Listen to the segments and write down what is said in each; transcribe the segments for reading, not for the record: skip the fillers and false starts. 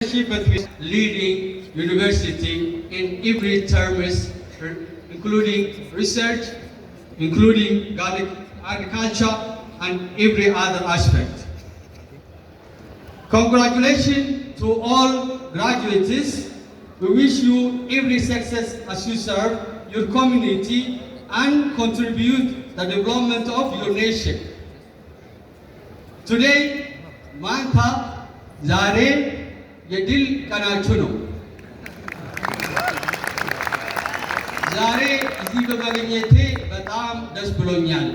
Between leading university in every terms, including research, including agriculture, and every other aspect. Congratulations to all graduates. We wish you every success as you serve your community and contribute the development of your nation. Today, Manta Zare የድል ቀናችሁ ነው። ዛሬ እዚህ በመገኘቴ በጣም ደስ ብሎኛል።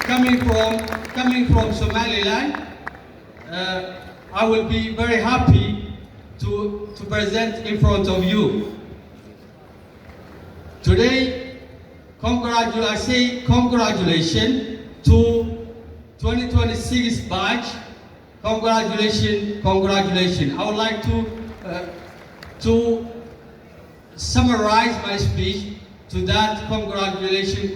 Coming from Somaliland, I will be very happy to present in front of you. Today, I say congratulations to 2026 batch. Congratulations. I would like to summarize my speech to that congratulations.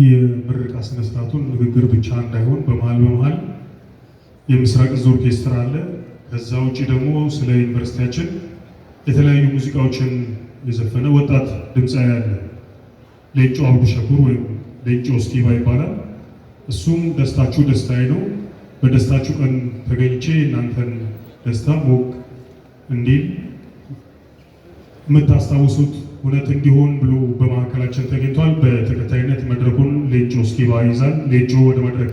የምርቃ ስነ ስርዓቱን ንግግር ብቻ እንዳይሆን በመሃል የምስራቅ እዝ ኦርኬስትራ አለ። ከዛ ውጪ ደግሞ ስለ ዩኒቨርሲቲያችን የተለያዩ ሙዚቃዎችን የዘፈነ ወጣት ድምፃዊ አለ። ሌንጮ አብዱ ሸኩር ወይም ሌንጮ ስቲቫ ይባላል። እሱም ደስታችሁ ደስታዬ ነው፣ በደስታችሁ ቀን ተገኝቼ እናንተን ደስታ ሞቅ እንዲል የምታስታውሱት እውነት እንዲሆን ብሎ በማዕከላችን ተገኝቷል። በተከታይነት መድረኩን ሌንጮ ስቲቫ ይዛል። ሌንጮ ወደ መድረክ